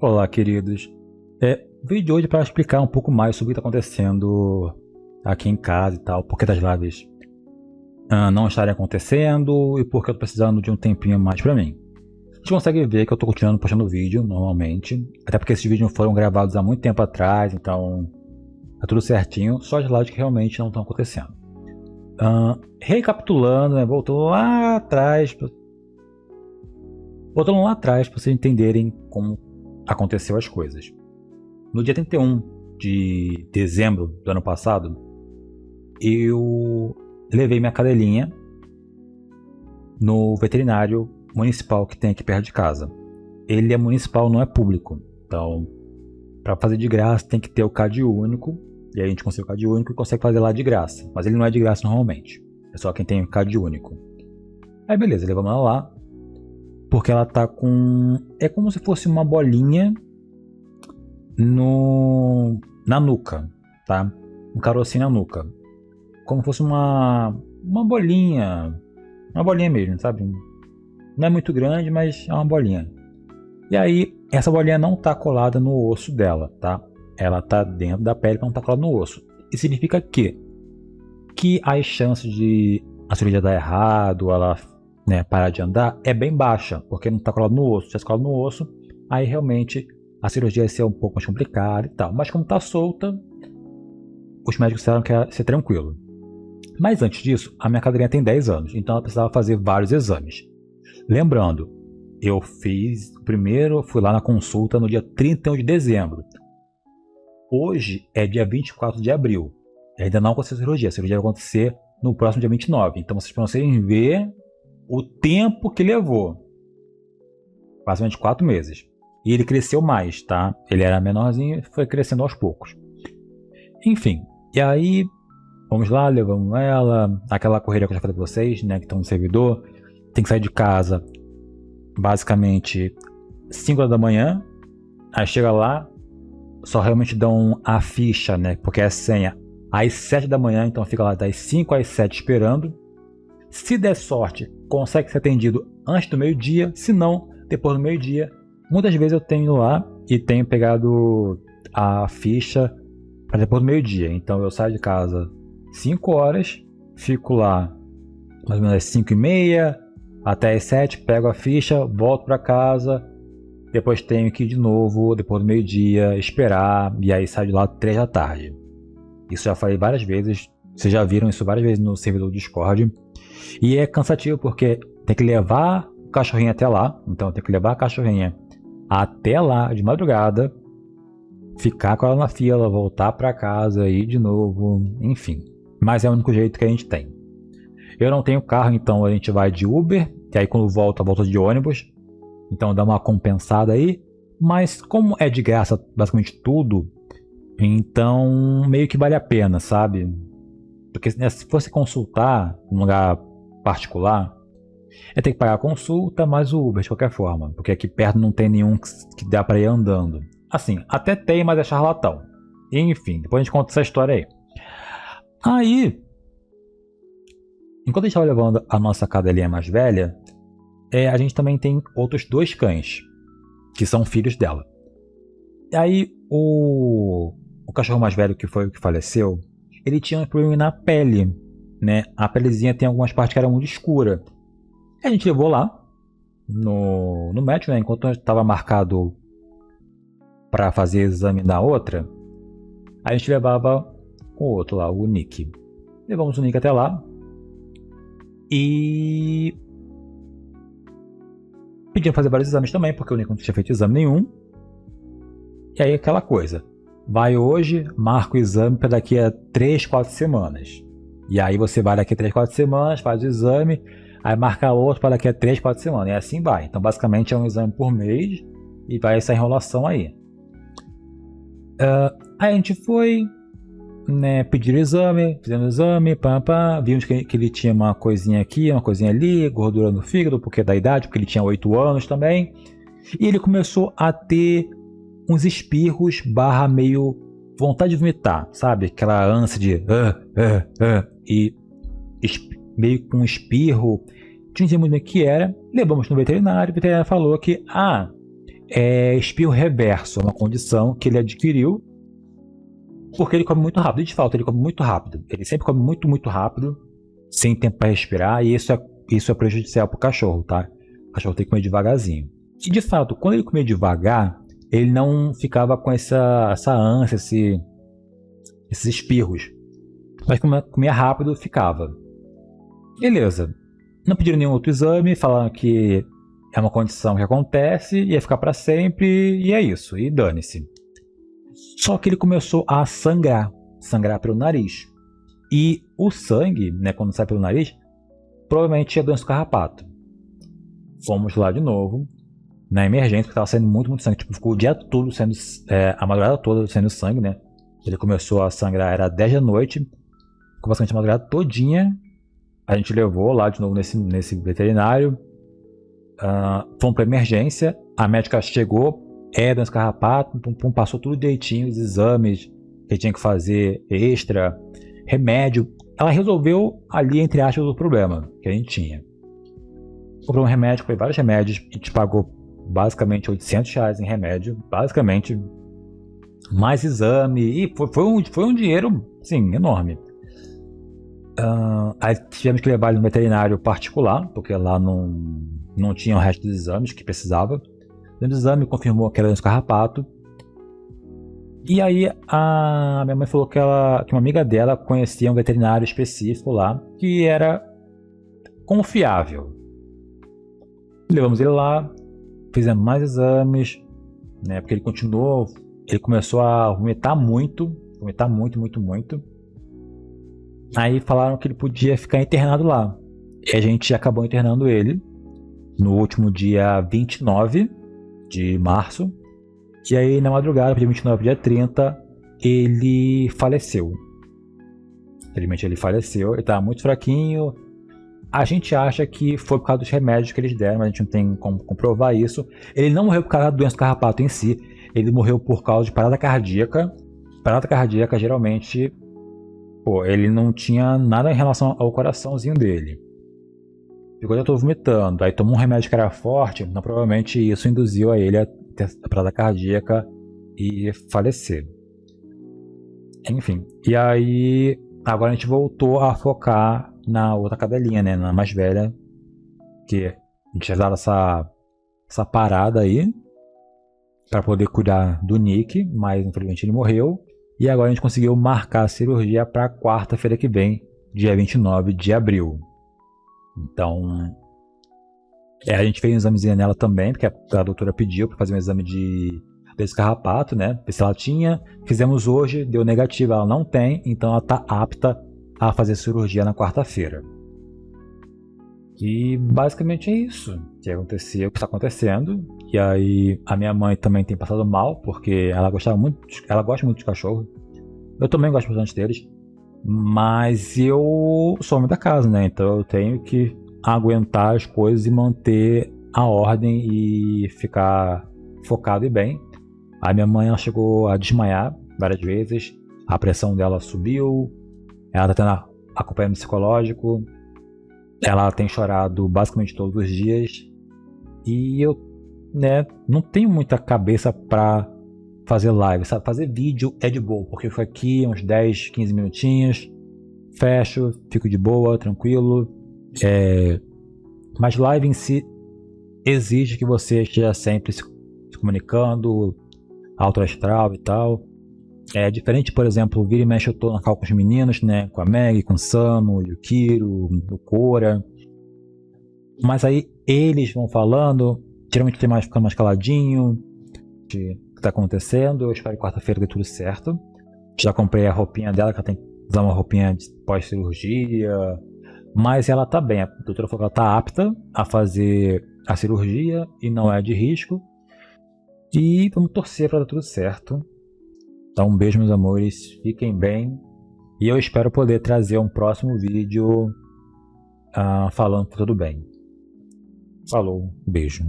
Olá, queridos. O vídeo de hoje é para explicar um pouco mais sobre o que está acontecendo aqui em casa e tal, por que das lives não estarem acontecendo e por que eu tô precisando de um tempinho mais para mim. A gente consegue ver que eu tô continuando postando vídeo normalmente, até porque esses vídeos foram gravados há muito tempo atrás, então tá tudo certinho, só as lives que realmente não estão acontecendo. Recapitulando, né, voltando lá atrás para vocês entenderem como aconteceu as coisas. No dia 31 de dezembro do ano passado, eu levei minha cadelinha no veterinário municipal que tem aqui perto de casa. Ele é municipal, não é público. Então, para fazer de graça tem que ter o CAD único. E aí a gente consegue o CAD único e consegue fazer lá de graça. Mas ele não é de graça normalmente. É só quem tem o CAD único. Aí beleza, levamos ela lá. Porque ela tá com... É como se fosse uma bolinha na nuca, tá? Um carocinho na nuca. Como se fosse uma bolinha. Uma bolinha mesmo, sabe? Não é muito grande, mas é uma bolinha. E aí, essa bolinha não tá colada no osso dela, tá? Ela tá dentro da pele, não tá colada no osso. Isso significa que as chances de a cirurgia dar errado, ela parar de andar, é bem baixa, porque não tá colado no osso. Se ela colado no osso, aí realmente a cirurgia ia ser um pouco mais complicada e tal. Mas como tá solta, os médicos disseram que ia ser tranquilo. Mas antes disso, a minha cadelinha tem 10 anos, então ela precisava fazer vários exames. Lembrando, eu fiz primeiro, fui lá na consulta no dia 31 de dezembro. Hoje é dia 24 de abril. Ainda não aconteceu a cirurgia vai acontecer no próximo dia 29. Então vocês conseguem ver o tempo que levou. Basicamente 4 meses. E ele cresceu mais, tá? Ele era menorzinho e foi crescendo aos poucos. Enfim, e aí vamos lá, levamos ela, aquela correria que eu já falei pra vocês, né, que estão no servidor, tem que sair de casa basicamente 5 horas da manhã, aí chega lá, só realmente dão a ficha, né, porque é a senha, às 7 da manhã, então fica lá das 5 às 7 esperando. Se der sorte, consegue ser atendido antes do meio-dia, se não, depois do meio-dia. Muitas vezes eu tenho ido lá e tenho pegado a ficha para depois do meio-dia, então eu saio de casa 5 horas, fico lá mais ou menos às 5h30 até às 7, pego a ficha, volto para casa, depois tenho que ir de novo, depois do meio-dia, esperar, e aí saio de lá 3 da tarde. Isso já falei várias vezes, vocês já viram isso várias vezes no servidor do Discord, e é cansativo porque tem que levar o cachorrinho até lá, então tem que levar a cachorrinha até lá de madrugada, ficar com ela na fila, voltar para casa, ir de novo, enfim. Mas é o único jeito que a gente tem. Eu não tenho carro, então a gente vai de Uber, que aí quando volta de ônibus. Então dá uma compensada aí. Mas como é de graça basicamente tudo, então meio que vale a pena, sabe? Porque se fosse consultar num lugar particular, é ter que pagar a consulta mais o Uber de qualquer forma. Porque aqui perto não tem nenhum que dá para ir andando. Assim, até tem, mas é charlatão. Enfim, depois a gente conta essa história aí. Aí, enquanto a gente estava levando a nossa cadelinha mais velha, a gente também tem outros 2 cães, que são filhos dela. E aí, o cachorro mais velho, que foi o que faleceu, ele tinha um problema na pele, né? A pelezinha tem algumas partes que eram muito escuras. A gente levou lá, no médico, né? Enquanto estava marcado para fazer exame na outra, a gente levava o outro lá, o Nick. Levamos o Nick até lá e pedimos fazer vários exames também, porque o Nick não tinha feito exame nenhum. E aí aquela coisa, vai hoje, marca o exame para daqui a 3, 4 semanas. E aí você vai daqui a 3, 4 semanas, faz o exame, aí marca outro para daqui a 3, 4 semanas. E assim vai. Então basicamente é um exame por mês e vai essa enrolação aí. Aí a gente foi, né, pedir o exame, fizemos o exame, vimos que ele tinha uma coisinha aqui, uma coisinha ali, gordura no fígado, porque da idade, porque ele tinha 8 anos também. E ele começou a ter uns espirros / meio vontade de vomitar, sabe? Aquela ânsia de e meio com um espirro. Não entendi muito bem o que era. Levamos no veterinário, o veterinário falou que é espirro reverso, é uma condição que ele adquiriu porque ele come muito rápido. De fato, ele come muito rápido. Ele sempre come muito, muito rápido, sem tempo para respirar, e isso é prejudicial para o cachorro, tá? O cachorro tem que comer devagarzinho. E de fato, quando ele comia devagar, ele não ficava com essa ânsia, esses espirros. Mas como comia rápido, ficava. Beleza. Não pediram nenhum outro exame, falaram que é uma condição que acontece, ia ficar para sempre, e é isso, e dane-se. Só que ele começou a sangrar pelo nariz. E o sangue, né, quando sai pelo nariz, provavelmente é doença do carrapato. Fomos lá de novo, na emergência, porque estava saindo muito, muito sangue. Tipo, ficou o dia todo saindo, a madrugada toda saindo sangue, né? Ele começou a sangrar, era 10 da noite, ficou basicamente a madrugada todinha. A gente levou lá de novo nesse veterinário. Fomos para emergência, a médica chegou, doença do carrapato, passou tudo direitinho, os exames que tinha que fazer extra, remédio. Ela resolveu ali, entre aspas, o problema que a gente tinha. Comprou um remédio, comprei vários remédios, a gente pagou basicamente R$ 800 em remédio, basicamente, mais exame, e foi um dinheiro, sim, enorme. Aí tivemos que levar ele no veterinário particular, porque lá não tinha o resto dos exames que precisava. O exame confirmou que era doença do carrapato. E aí a minha mãe falou que uma amiga dela conhecia um veterinário específico lá, que era confiável. Levamos ele lá, fizemos mais exames, né, porque ele começou a vomitar muito, muito, muito. Aí falaram que ele podia ficar internado lá. E a gente acabou internando ele no último dia 29 de março. E aí na madrugada, dia 29, dia 30, ele faleceu. Infelizmente ele faleceu, ele estava muito fraquinho. A gente acha que foi por causa dos remédios que eles deram, mas a gente não tem como comprovar isso. Ele não morreu por causa da doença do carrapato em si, ele morreu por causa de parada cardíaca. Parada cardíaca geralmente, ele não tinha nada em relação ao coraçãozinho dele. Ficou todo vomitando, aí tomou um remédio que era forte, então provavelmente isso induziu a ele a ter a parada cardíaca e falecer. Enfim, e aí agora a gente voltou a focar na outra cadelinha, né, na mais velha, que a gente tinha dado essa parada aí para poder cuidar do Nick, mas infelizmente ele morreu. E agora a gente conseguiu marcar a cirurgia para quarta-feira que vem, dia 29 de abril. Então, a gente fez um examezinho nela também, porque a doutora pediu para fazer um exame desse carrapato, né? Ver se ela tinha. Fizemos hoje, deu negativo, ela não tem, então ela está apta a fazer cirurgia na quarta-feira. E basicamente é isso que aconteceu, que está acontecendo. E aí a minha mãe também tem passado mal, porque ela gosta muito de cachorro. Eu também gosto bastante deles. Mas eu sou homem da casa, né? Então eu tenho que aguentar as coisas e manter a ordem e ficar focado e bem. A minha mãe ela chegou a desmaiar várias vezes, a pressão dela subiu, ela está tendo acompanhamento psicológico, ela tem chorado basicamente todos os dias e eu, né, não tenho muita cabeça para fazer live, sabe? Fazer vídeo é de boa, porque eu fico aqui uns 10, 15 minutinhos, fecho, fico de boa, tranquilo. Mas live em si exige que você esteja sempre se comunicando, alto astral e tal. É diferente, por exemplo, vira e mexe eu tô na cal com os meninos, né? Com a Meg, com o Samu, o Yukiro, o Cora. Mas aí eles vão falando, geralmente tem ficando mais caladinho. Que tá acontecendo, eu espero que quarta-feira dê tudo certo. Já comprei a roupinha dela, que ela tem que usar uma roupinha de pós-cirurgia, mas ela tá bem, a doutora falou que ela tá apta a fazer a cirurgia e não é de risco. E vamos torcer para dar tudo certo. Então um beijo, meus amores, fiquem bem e eu espero poder trazer um próximo vídeo falando que tudo bem. Falou, beijo.